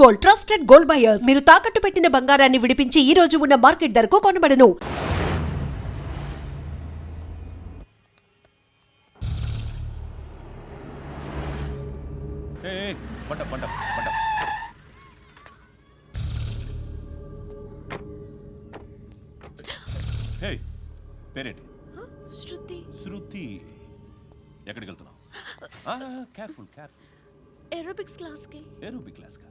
Gold, trusted gold buyers. మీరు తాకట్టు పెట్టిన బంగారాన్ని విడిపించి ఈ రోజు ఉన్న మార్కెట్ ధరకు కొనబడను. పేరేంటి? శృతి. శృతి. ఎక్కడికి వెళ్తున్నావు? Careful careful. ఏరోబిక్స్ క్లాస్ కి. ఏరోబిక్ క్లాస్ కా?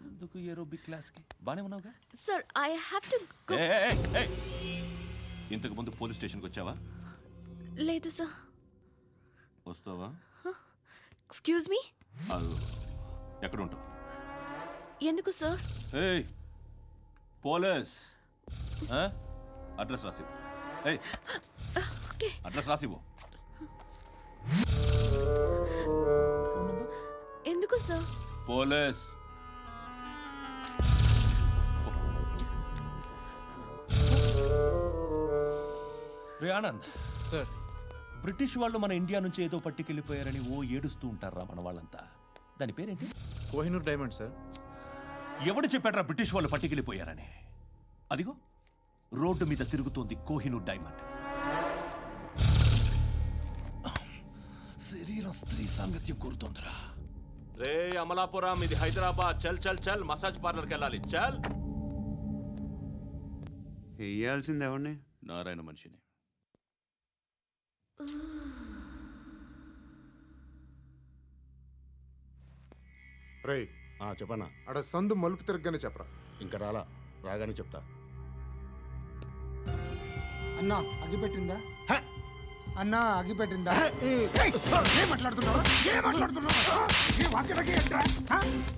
ఎందుకు ఏరోబిక్ క్లాస్ కి? బానే ఉన్నావుగా? Sir I have to go. ఇంతకు ముందు పోలీస్ స్టేషన్కి వచ్చావా? లేదు సార్. వస్తావా? Excuse me. ఎక్కడ ఉంటావు? ఎందుకు సార్? పోలీస్ అడ్రస్ రాసివ్వు. ఓకే. అడ్రస్ రాసివ్వు. ఎందుకు సార్? పోలీస్. రే ఆనంద్ సార్, బ్రిటిష్ వాళ్ళు మన ఇండియా నుంచి ఏదో పట్టుకెళ్ళిపోయారని ఏడుస్తూ ఉంటారా మన వాళ్ళంతా? దాని పేరేంటి? Kohinoor diamond sir. ఎవడు చెప్పాడ్రా బ్రిటిష్ వాళ్ళు పట్టుకెళ్ళిపోయారని? అదిగో రోడ్డు మీద తిరుగుతోంది కోహినూర్ డైమండ్. శరీరం స్త్రీ సాంగత్యం కోరుతోందిరా. రే అమలాపురం, ఇది హైదరాబాద్. చల్ చల్ చల్, మసాజ్ పార్లర్కి వెళ్ళాలి. చల్. వేయాల్సింది ఎవరిని? నారాయణ మనిషిని. రే చెప్పనా? అడ సందు మలుపు తిరగగానే చెప్పరా. ఇంకా రాగానే చెప్తా. అన్నా అగిపెట్టిందా? అన్నా అగిపెట్టిందా? ఏం మాట్లాడుతున్నావు?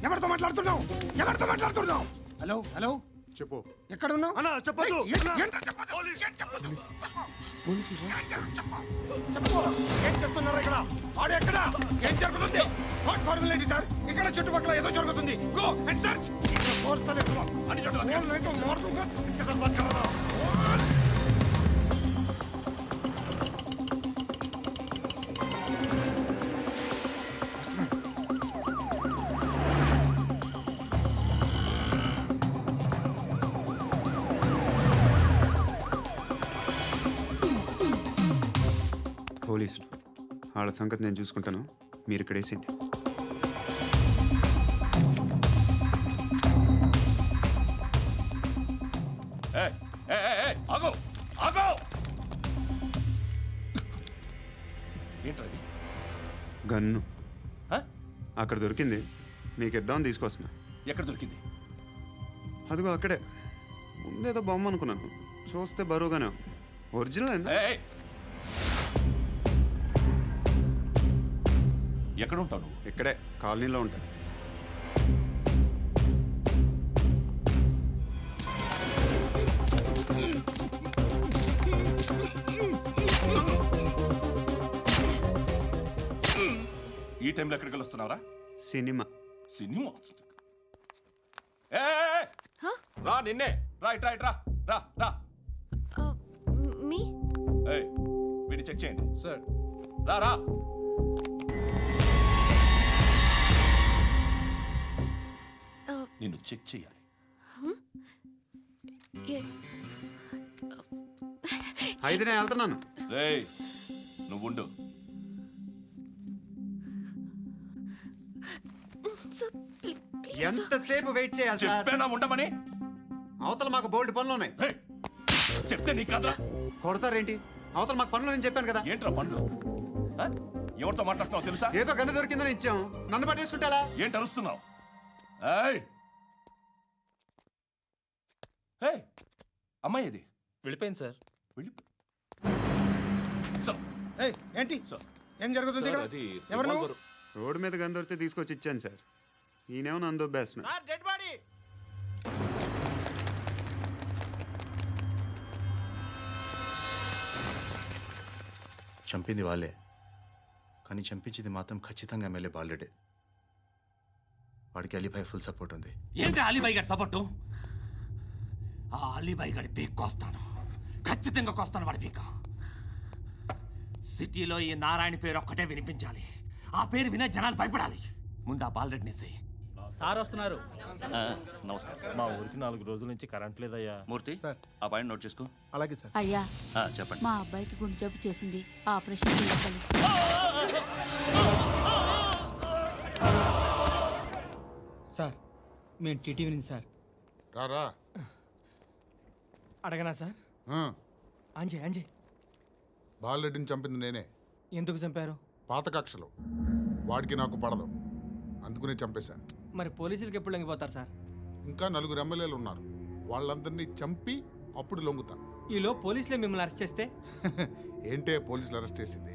ఎవరితో మాట్లాడుతున్నావు? హలో హలో, చెప్పు. ఎక్కడ ఉన్నావు? చెప్పదు. ఏం చేస్తున్నారు ఇక్కడ? వాడు ఎక్కడ? ఏం జరుగుతుంది? వాట్ ఫార్మల్ ఏంటి సార్? ఇక్కడ చుట్టుపక్కల ఏదో జరుగుతుంది. Go and search. పోలీసులు వాళ్ళ సంగతి నేను చూసుకుంటాను, మీరు ఇక్కడ వేసేయండి. ఏంటది? గన్ను అక్కడ దొరికింది, మీకు ఇద్దామని తీసుకొస్తున్నా. ఎక్కడ దొరికింది? అదిగో అక్కడే. ముందేదో బొమ్మ అనుకున్నాను, చూస్తే బరువుగానే ఒరిజినల్ అండి. ఎక్కడ ఉంటావు నువ్వు? ఇక్కడే కాలనీలో ఉంటాను. ఈ టైంలో ఎక్కడికి వస్తున్నావురా? సినిమా. సినిమా? రా, నిన్నే. రా ఇట్రా ఇట్రా. రా రా. మీ వీడిని చెక్ చేయండి సార్. రా రా. నిన్ను చెక్ చేయాలి. అయితే నేను వెళ్తున్నాను. రేయ్ నువ్వు ఉండు. ఎంతసేపు వెయిట్ చేయాలి సార్? చెప్పేనా ఉండమని? అవతల మాకు బోల్డ్ పనులు ఉన్నాయి. చెప్తే నీ కదరా. కొడతారేంటి? అవతల మాకు పనులు నేను చెప్పాను కదా. ఏంట్రా పనులు? ఎవరితో మాట్లాడుతున్నావు తెలుసా? ఏదో గన్ను దొరికిందని ఇచ్చాం, నన్ను పట్టేసుకుంటా. ఏంటి అరుస్తున్నావు? అమ్మాయి ఇది వెళ్ళిపోయింది సార్. ఏంటి ఏం జరుగుతుంది ఇక్కడ? ఎవరు నువ్వు? రోడ్డు మీద గన్ను దొరికితే తీసుకొచ్చి ఇచ్చాను సార్. ఈయనేమో నన్ను దొబ్బేస్తున్నా. చంపింది వాళ్ళే, కానీ చంపించింది మాత్రం ఖచ్చితంగా ఎమ్మెల్యే బాలుడే. వాడికి అలీభాయ్ ఫుల్ సపోర్ట్ ఉంది. ఏంటి అలీభాయ్ గారి సపోర్టు? ఆ అలీభాయ్ గారి పీక్ కోస్తాను, ఖచ్చితంగా కోస్తాను వాడి పీక. సిటీలో ఈ నారాయణ పేరు ఒక్కటే వినిపించాలి. ఆ పేరు వినే జనాలు భయపడాలి. ముందు ఆ బాలరెడ్డినేసి సార్ వస్తున్నారు. నమస్కారం. మా ఊరికి 4 రోజుల నుంచి కరెంట్ లేదయ్యా. మూర్తి ఆ పాయింట్ నోట్ చేసుకో. అలాగే సార్. అయ్యా చెప్పండి. మా అబ్బాయికి గుండె జబ్బు చేసింది, ఆపరేషన్ చేయాలి. సార్ మేము టీటీవీ నుంచి సార్. రారా అడగనా సార్? ఆ, అంజయ్ అంజయ్ బాలరెడ్డిని చంపింది నేనే. ఎందుకు చంపారు? పాత కక్షలు వాడికి నాకు పడదు, అందుకునే చంపేశా. మరి పోలీసులకి ఎప్పుడు లొంగిపోతారు సార్? ఇంకా 4 ఎమ్మెల్యేలు ఉన్నారు, వాళ్ళందరినీ చంపి అప్పుడు లొంగుతా. ఈలో పోలీసులే మిమ్మల్ని అరెస్ట్ చేస్తే? ఏంటే పోలీసులు అరెస్ట్ చేసింది?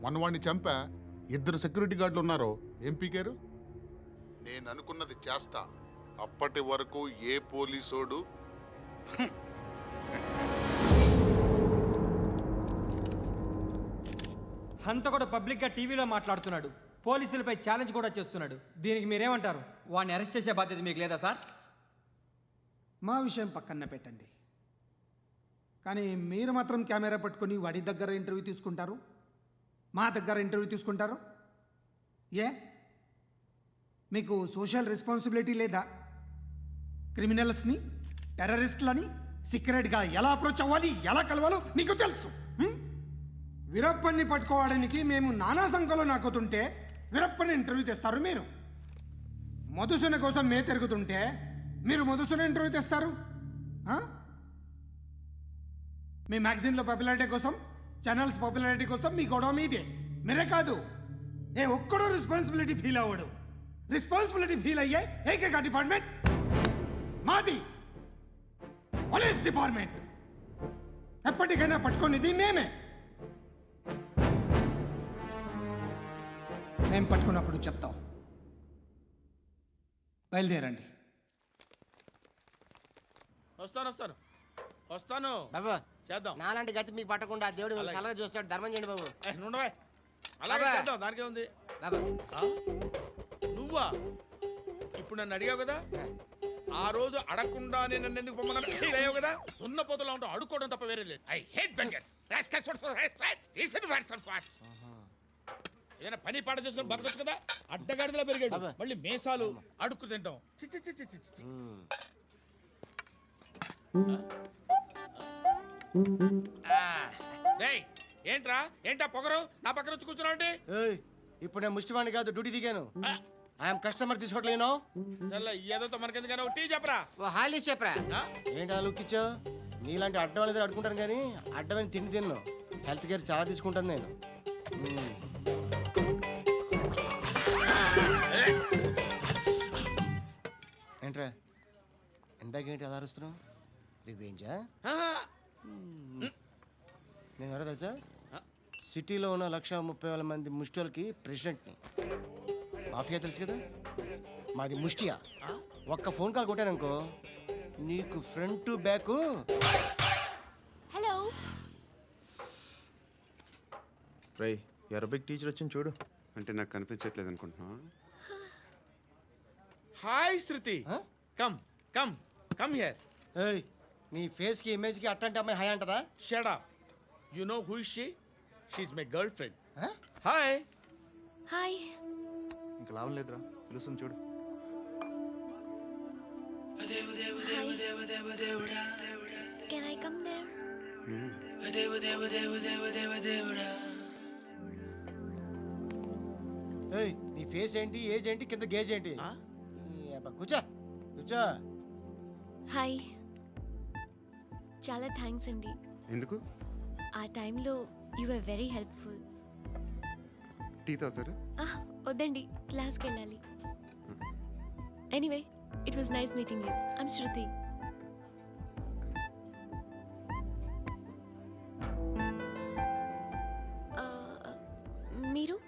మొన్న వాడిని చంపా, 2 సెక్యూరిటీ గార్డులు ఉన్నారు, ఏం పీకారు? నేను అనుకున్నది చేస్తా, అప్పటి వరకు ఏ పోలీసోడు హంతకుడు పబ్లిక్గా టీవీలో మాట్లాడుతున్నాడు, పోలీసులపై ఛాలెంజ్ కూడా చేస్తున్నాడు. దీనికి మీరేమంటారు? వాడిని అరెస్ట్ చేసే బాధ్యత మీకు లేదా సార్? మా విషయం పక్కన పెట్టండి, కానీ మీరు మాత్రం కెమెరా పట్టుకొని వాడి దగ్గర ఇంటర్వ్యూ తీసుకుంటారు, మా దగ్గర ఇంటర్వ్యూ తీసుకుంటారు. ఏ మీకు సోషల్ రెస్పాన్సిబిలిటీ లేదా? క్రిమినల్స్ని, టెర్రరిస్టులని సీక్రెట్గా ఎలా అప్రోచ్ అవ్వాలి, ఎలా కలవాలో మీకు తెలుసు. వీరప్పన్ని పట్టుకోవడానికి మేము నానా సంఖ్యలో నాకుతుంటే వీరప్పని ఇంటర్వ్యూ తెస్తారు మీరు. మధుసూన కోసం మే తిరుగుతుంటే మీరు మధుసూన ఇంటర్వ్యూ తెస్తారు. మీ మ్యాగజైన్లో పాపులారిటీ కోసం, ఛానల్స్ పాపులారిటీ కోసం మీ గొడవ మీదే. మీరే కాదు, ఏ ఒక్కడో రెస్పాన్సిబిలిటీ ఫీల్ అవ్వడు. రెస్పాన్సిబిలిటీ ఫీల్ అయ్యే ఏకైక డిపార్ట్మెంట్ మాది, పోలీస్ డిపార్ట్మెంట్. ఎప్పటికైనా పట్టుకునేది మేమే. మేము పట్టుకున్నప్పుడు చెప్తాం. బయలుదేరండి. వస్తాను బాబు చేద్దాం. నాలాంటి గతి మీకు పట్టకుండా దేవుడు సలహా చూస్తాడు. ధర్మం చేయండి బాబు. నుండవే అలాగే చేద్దాం, దానికే ఉంది. బాబు నువ్వా ఇప్పుడు నన్ను అడిగావు కదా, ఆ రోజు అడగకుండా నేను నన్ను ఎందుకు పొమ్మన్నాను ఫీల్ అయ్యావు కదా. ఉన్న పోతలో ఉంటావు, అడుక్కోవడం తప్ప వేరే లేదు. I hate bangers. ఏదైనా పని పాట చేసుకుని బతకొచ్చు కదా. అడ్డగాడిదలా పెరిగాడు, మళ్ళీ మేసాలు అడుక్కు తింటాం. చిచ్చి చిచ్చి చిచ్చి. ఏంట్రా ఏంటా పొగరు నా పక్కన వచ్చి కూర్చున్నావు అంటే? ఇప్పుడు నేను ముష్టివాణి కాదు, డ్యూటీ దిగాను. ఐఎమ్ కస్టమర్ తీసుకోవట్లేను. ఏదో మనకెందుకైనా టీ చెప్పరా. హాలీ చెప్పరా. ఏంటి ఆ లుక్ ఇచ్చావు? నీలాంటి అడ్డం వాళ్ళ దగ్గర అడుకుంటాను, కానీ అడ్డమైన తిండి తిన్ను. హెల్త్ కేర్ చాలా తీసుకుంటాను నేను. ఏంట్రా ఇందాకేంటి అలా అరుస్తున్నావు? రివేంజా? నేను ఎవరో తెలుసా? సిటీలో ఉన్న 130,000 మంది ముష్టిలకి ప్రెసిడెంట్ని. మాఫియా తెలుసు కదా, మాది ముష్టియా. ఒక్క ఫోన్ కాల్ కొట్టాననుకో, నీకు ఫ్రంట్ టు బ్యాక్. హలో. రై అరబిక్ టీచర్ వచ్చింది చూడు. అంటే నాకు కనిపించట్లేదు అనుకుంటున్నా. Hi Shruti. Come come come here. ఏయ్, నీ ఫేస్ కి ఇమేజ్ కి అట్టంటే అమ్మాయి హాయ్ అంటదా? Shut up. You know who is she? She is my girlfriend. Hi. Hi. ఇంకా లాభం లేదురా, పిలుస్తుంది చూడు. Can I come there? ఏయ్, నీ ఫేస్ ఏంటి, ఏజ్ ఏంటి, కింద గేజ్ ఏంటి? కూర్చో కూర్చో. హాయ్. చాలా థ్యాంక్స్ అండి. ఎందుకు? ఆ టైంలో you are very helpful. Tea తాగుతారా? వద్దండి, క్లాస్కి వెళ్ళాలి. Anyway, it was nice meeting you. I'm Shruti. మీరు?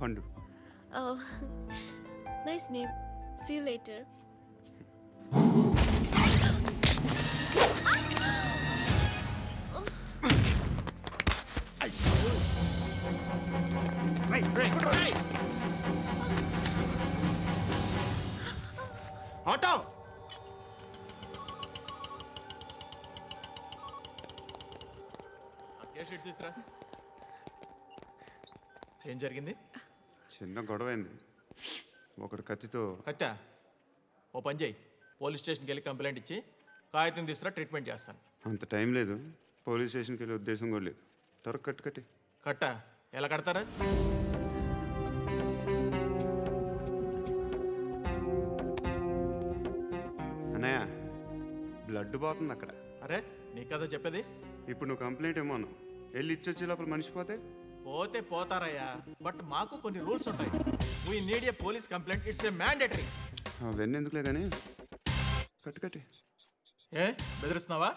Pandu. Nice name. See you later. Auto తీసుకురా. ఏం జరిగింది? చిన్న గొడవ అయింది. ఒకడు కత్తితో. కట్టా ఓ పని చేయి, పోలీస్ స్టేషన్కి వెళ్ళి కంప్లైంట్ ఇచ్చి కాగితం తీసుకురా, ట్రీట్మెంట్ చేస్తాను. అంత టైం లేదు, పోలీస్ స్టేషన్కి వెళ్ళే ఉద్దేశం కూడా లేదు. త్వరగా కట్టి కట్టా ఎలా కడతారా? అన్నయ్య, బ్లడ్ పోతుంది అక్కడ. అరే నీ కదా చెప్పేది. ఇప్పుడు నువ్వు కంప్లైంట్ ఏమో అన్నావు, వెళ్ళి ఇచ్చొచ్చే లోపల మనిషి పోతే పోతే పోతారయ్యా, బట్ మాకు కొన్ని రూల్స్ ఉంటాయి. We need a police complaint, it's a mandatory. అవన్నీ ఎందుకులే కానీ కట్టి ఏ బెదిరిస్తున్నావా?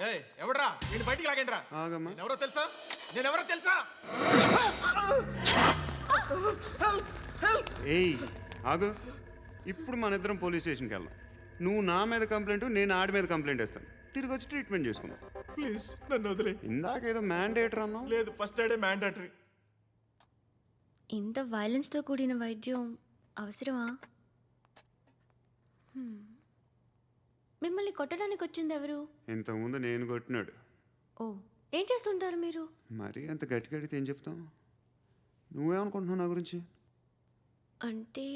ఏ ఎవడ్రా నేను బయటికి లాగండిరా. ఆగమ్మా. ఎవరో తెలుసా? నేను ఎవరో తెలుసా? ఏయ్ ఆగు, ఇప్పుడు మన ఇద్దరం పోలీస్ స్టేషన్కి వెళ్దాం. నువ్వు నా మీద కంప్లైంట్, నేను ఆడి మీద కంప్లైంట్ వేస్తాను. తిరిగి వచ్చి ట్రీట్మెంట్ చేసుకుందాం. ప్లీజ్ నన్ను వదిలే. ఇందాక ఏదో మ్యాండేటర్ అన్నావు. లేదు, ఫస్ట్ ఎయిడే మ్యాండేటరీ. ఇంత వైలెన్స్తో కూడిన వైద్యం అవసరమా? మిమ్మల్ని కొట్టడానికి వచ్చింది ఎవరు? ఇంతకుముందు నేను కొట్టినాడు. ఓ, ఏం చేస్తుంటారు మీరు? మరీ అంత గట్టి గడితే ఏం చెప్తావు? నువ్వేమనుకుంటున్నావు నా గురించి? అంటే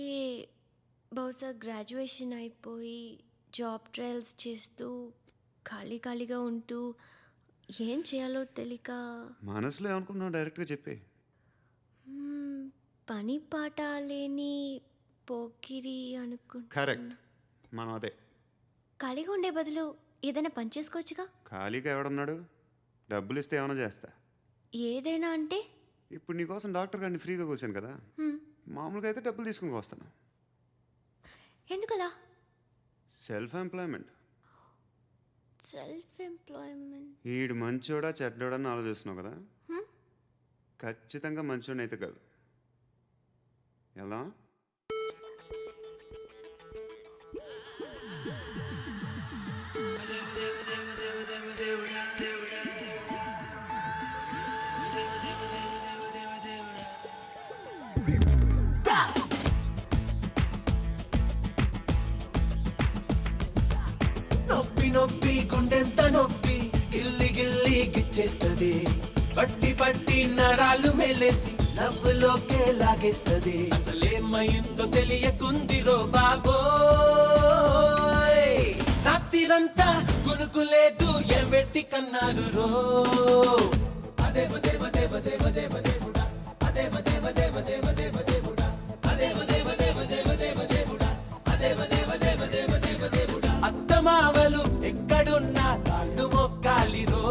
బహుశా గ్రాడ్యుయేషన్ అయిపోయి జాబ్ ట్రయల్స్ చేస్తూ ఖాళీగా ఉంటూ ఏం చేయాలో తెలియక. మనసులో ఏమనుకుంటున్నావు డైరెక్ట్గా చెప్పే. పని పాట లేని పోకిరి అనుకుంటా. కరెక్ట్, మనం అదే. ఖాళీగా ఉండే బదులు ఏదైనా పని చేసుకోవచ్చుగా. ఖాళీగా ఎవడున్నాడు? డబ్బులు ఇస్తే ఏమైనా చేస్తా. ఏదైనా అంటే? ఇప్పుడు నీకోసం డాక్టర్ గారిని ఫ్రీగా కూర్చాను కదా, మామూలుగా అయితే డబ్బులు తీసుకుని వస్తాను. ఎందుకలా? Self employment. ఈడు మంచోడా చెడ్డోడా అని ఆలోచిస్తున్నావు కదా, ఖచ్చితంగా మంచోడని అయితే కాదు. ఎలా? నొప్పి నొప్పి గుండెంత నొప్పి గిల్లి గిచ్చేస్తది, పట్టి నరాలు మెలేసి నవ్వులోకే లాగేస్తది. అసలేమైందో తెలియకుందిరో బాబోయ్, రాత్రిరంతా కునుకులేదు ఎమెట్టి కన్నారు రో. అదేవ దేవ దేవ దేవ దేవ దేవుడా, అదేవ దేవ దేవ దేవ దేవ దేవుడా, అదేవ దేవ దేవ దేవ దేవ దేవుడా, అదేవ దేవ దేవ దేవ దేవ దేవుడా. అత్తమావలు ఎక్కడున్నా కాళ్ళు మొక్కాలిరో,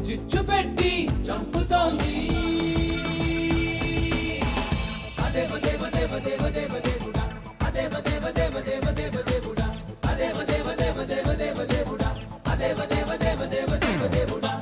చిచ్చు పెట్టి చంపుతోంది. అదేవ దేవ దేవ దేవ దేవ దేవుడా, అదేవ దేవ దేవ దేవ దేవ దేవుడా, అదేవ దేవ దేవ దేవ దేవ దేవుడా, అదేవ దేవ దేవ దేవ దేవ దేవుడా.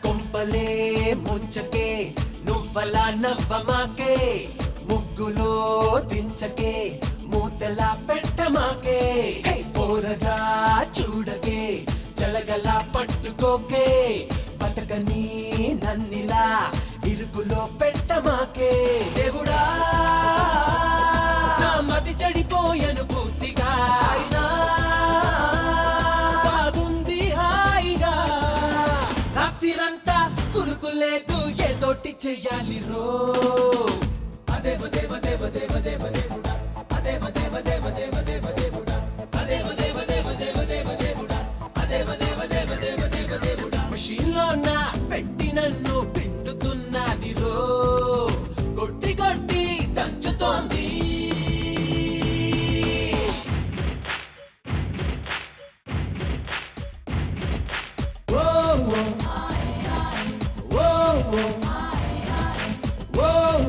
కొంపలే ముంచకే నువ్వలా నవ్వమాకే, ముగ్గులో దించకే మూతలా పెట్టమాకే. పోరగా చూడకే జలగలా పట్టుకోకే, బతకని నన్నిలా ఇరుకులో పెట్టమాకే. దేవుడా నా మతి చెడిపోయను పూర్తిగా, అయినా బాగుంది హాయిగా. రాత్రిరంతా కునుకులేదు ఏదోటి చెయ్యాలి రో. అదేవ దేవ దేవ దేవ దేవ దేవుడా, అదేవ దేవ దేవ దేవ దేవ దేవుడా, అదేవ దేవ దేవ దేవ దేవ దేవుడా, అదేవ దేవ దేవ దేవ దేవ దేవుడా. మషీన్లో నా పెట్టి నన్ను పిండుతున్నది రో, కొట్టి కొట్టి దంచుతోంది. ఓ ఓ ఓ ఓ ఓ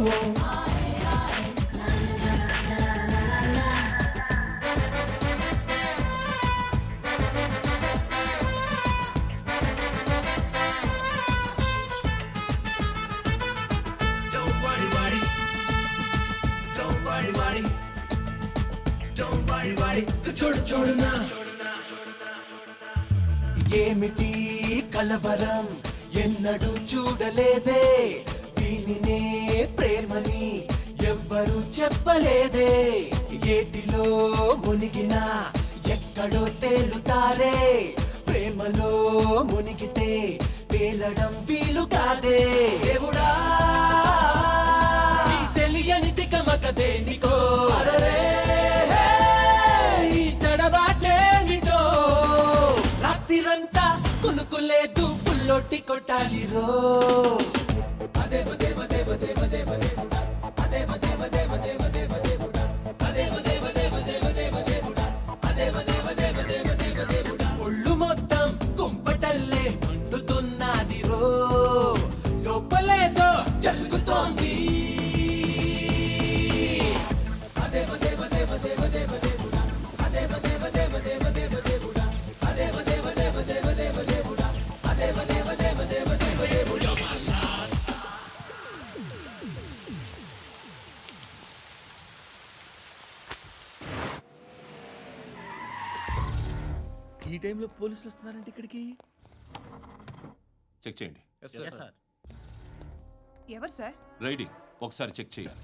చూడు చూడునా ఏమిటి కలవరం ఎన్నడూ చూడలేదే దీనినే ప్రేమని ఎవ్వరూ చెప్పలేదే ఏటిలో మునిగినా ఎక్కడో తేలుతారే ప్రేమలో మునిగితే తేలడం వీలు కాదే దేవుడా ఈ తెలియని తికమక దేనికో అరరే ఈ తడబాటేమిటో రాత్రిరంతా కునుకులేదు పుల్లొట్టి కొట్టాలి రో అదేవ దేవ దేవ దేవ దేవ దేవుడా అదేవ దేవ దేవ దేవ దేవ దేవుడా అదేవ దేవ దేవ దేవ దేవ దేవుడా అదేవ దేవ దేవ దేవ దేవ దేవుడా ఒళ్ళు మొత్తం కుంపటల్లే మండుతున్నది రో లోపలేదో జరుగుతోంది అదేవ దేవ దేవ దేవ దేవ దేవుడా అదేవ దేవ దేవ దేవ దేవ దేవుడా అదేవ దేవ దేవ దేవ దేవ దేవుడా అదేవ దేవ దేవ దేవ దేవ దేవుడా ఈ టైంలో పోలీసులు వస్తున్నారంటే ఇక్కడికి చెక్ చేయండి. ఎవరు సార్? రైడింగ్ ఒకసారి చెక్ చేయాలి.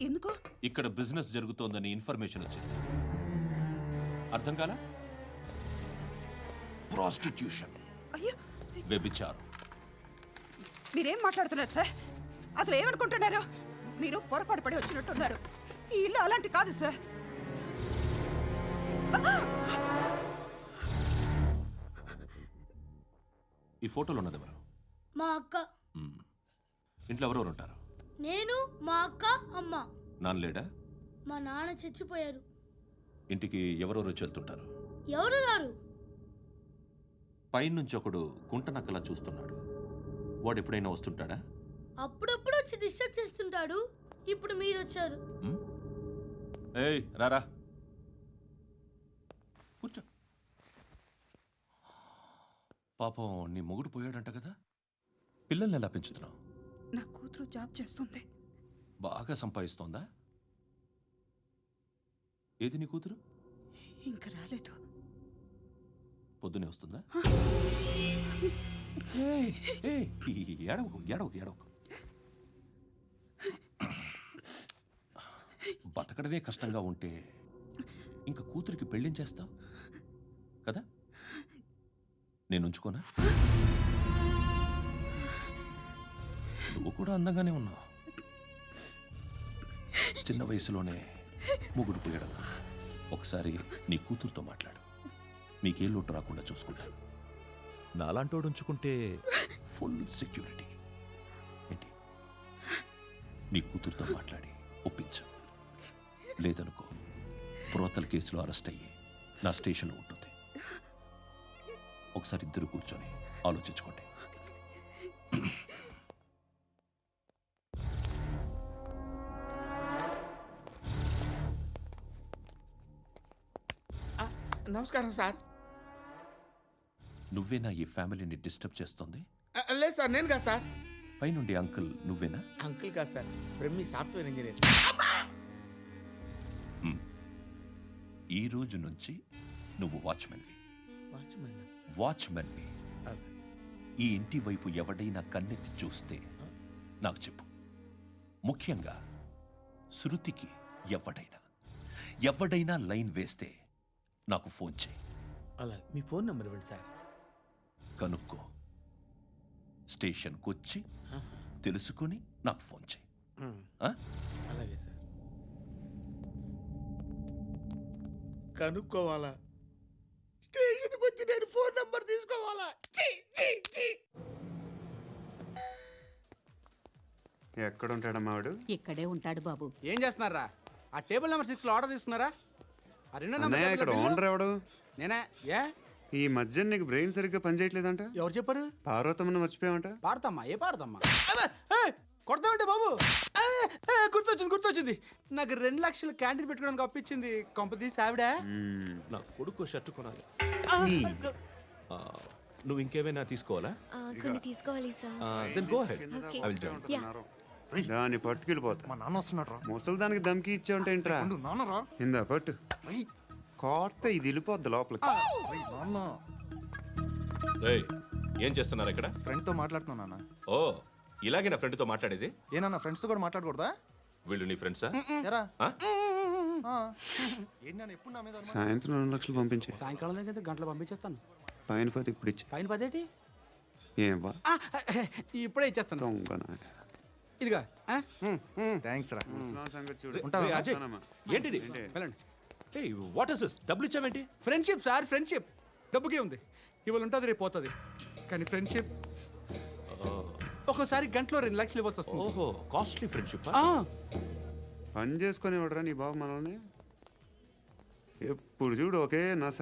ఎందుకు? ఇక్కడ బిజినెస్ జరుగుతోందని ఇన్ఫర్మేషన్ వచ్చింది. అర్థం కాలా? ప్రాస్టిట్యూషన్, అయ్యో, వ్యభిచారం. మీరేం మాట్లాడుతున్నారు సార్? అసలు ఏమనుకుంటున్నారు? మీరు పొరపాటు పడి వచ్చినట్టున్నారు. ఈ ఇల్లు అలాంటి కాదు సార్. ఈ ఫోటోలో ఉన్నది ఎవరు? మా అక్క. మ్మ్. ఇంట్లో ఎవరెవరు ఉంటారు? నేను, మా అక్క, అమ్మ. నాన్న లేడా? మా నాన్న చచ్చిపోయారు. ఇంటికి ఎవరెవరు వచ్చి వెళ్తుంటారు? ఎవరు రారు. పైనుంచి ఒకడు గుంట నక్కలా చూస్తున్నాడు. వాడు ఎప్పుడైనా వస్తుంటాడా? అప్పుడప్పుడు వచ్చి డిస్టర్బ్ చేస్తుంటాడు. ఇప్పుడు మీరు వచ్చారు. మ్మ్? ఏయ్ రారా, కూర్చో. పాపం నీ మొగుడు పోయాడంట కదా, పిల్లల్ని ఎలా పెంచుతున్నావు? నా కూతురు జాబ్ చేస్తుంది. బాగా సంపాదిస్తోందా? ఏది నీ కూతురు? ఇంకా రాలేదు. పొద్దునే వస్తుందా? ఏయ్, ఏయ్, ఏడవకు ఏడవకు ఏడవకు. బతకడమే కష్టంగా ఉంటే ఇంకా కూతురికి పెళ్ళించేస్తావు కదా? నేను ఉంచుకోనా? నువ్వు కూడా అందంగానే ఉన్నావు. చిన్న వయసులోనే ముగుడు పోయడం. ఒకసారి నీ కూతురుతో మాట్లాడు. నీకే లోటు రాకుండా చూసుకుంటా. నాలాంటోడు ఉంచుకుంటే ఫుల్ సెక్యూరిటీ. ఏంటి? నీ కూతురుతో మాట్లాడి ఒప్పించు. లేదనుకో, ప్రోతల కేసులో అరెస్ట్ అయ్యి నా స్టేషన్లో ఉంటుంది. ఒకసారి ఇద్దరు కూర్చొని ఆలోచించుకోండి. నమస్కారం సార్. నువ్వేనా ఈ ఫ్యామిలీని డిస్టర్బ్ చేస్తుంది? లేదు సార్, నేను కాదు సార్. పైనుండి అంకుల్ నువ్వేనా? అంకుల్ కాదు సార్, బ్రహ్మి సాఫ్ట్వేర్ ఇంజనీర్. ఈ రోజు నుంచి నువ్వు వాచ్మెన్వి. వాచ్మెన్వి. ఈ ఇంటి వైపు ఎవడైనా కన్నెత్తి చూస్తే నాకు చెప్పు. ముఖ్యంగా శృతికి ఎవడైనా లైన్ వేస్తే నాకు ఫోన్ చేయి. అలా మీ ఫోన్ నెంబర్ ఇవ్వండి సార్. కనుక్కో, స్టేషన్కి వచ్చి తెలుసుకుని నాకు ఫోన్ చేయి. అలాగే సార్. కనుక్కోవాలా? స్టేషన్కి వచ్చి నేను ఫోన్ నెంబర్ తీసుకోవాలా? ఎక్కడ ఉంటాడమ్మా వాడు? ఇక్కడే ఉంటాడు బాబు. ఏం చేస్తున్నారా? ఆ టేబుల్ నెంబర్ 6 లో ఆర్డర్ తీసుకున్నారా? ఆ రెండో నెంబర్ అన్నయ్య, ఇక్కడ ఓనర్ ఎవడు? నేనే. ఏ ఈ మధ్య నీకు బ్రెయిన్ సరిగ్గా పనిచేయట్లేదంట. ఎవరు చెప్పారు? పార్వతమ్మను మర్చిపోయామంట. పాడతామ్మా? ఏ పాడతామ్మా? కొడతామంటే బాబు. గుర్తొచ్చింది. నాకు 2 లక్షలు క్యాంటీన్ పెట్టుకోవడానికి అప్పించింది కొంపతీసి ఆవిడ. నా కొడుకు షర్టు కొనాలి. నువ్వు ఇంకేమైనా తీసుకోవాలా? కొన్ని తీసుకోవాలి sir. Then go ahead. Okay. I will join. దాన్ని పట్టుకెళ్ళిపోతా. మా నాన్న వస్తున్నాడు రా. ముసలి దానికి దమ్కి ఇచ్చావుంటేంట్రా? నాన్నరా. ఇందా పట్టు. కోర్త ఇది వెళ్ళిపోద్ది లోపలికి. రేయ్, ఏం చేస్తున్నారు ఇక్కడ? ఫ్రెండ్తో మాట్లాడుతున్నా నాన్న. ఓ, ఇలాగే నా ఫ్రెండ్తో మాట్లాడేది? ఏనా ఫ్రెండ్స్తో కూడా మాట్లాడకూడదా? వీళ్ళు నీ ఫ్రెండ్సా? ఎరా ఆ? ఏంటి నాన్న ఎప్పుడు నా మీద అనుమానం? సాయంత్రం 2 లక్షలు పంపించే. సాయంకాలం దగ్గర గంటలు పంపించేస్తాను. పైన 10 ఇప్పుడు ఇచ్చే. పైన 10 ఏం వా ఇప్పుడే ఇచ్చేస్తాను. దొంగన. ఇదిగా థ్యాంక్స్ రా. ముసలాం సంగతి చూడు. రేయ్, అజయ్, వస్తానమ్మా. ఏంటిది? ఏంటి? వెళ్ళండి. ఏయ్, వాట్ ఇస్ దిస్? డబ్బులు ఇచ్చావేంటి? Friendship sir, friendship. డబ్బుకే ఉంది, ఇవాళ ఉంటుంది రేపు పోతుంది. కానీ ఫ్రెండ్షిప్ ఒక్కోసారి గంటలో 2 లక్షలు ఇవ్వాల్సి వస్తుంది. ఓహో, కాస్ట్లీ ఫ్రెండ్షిప్. పని చేసుకొని ఇవ్వడరా నీ బాబు మనల్ని. ఎప్పుడు చూడు ఒకే నస.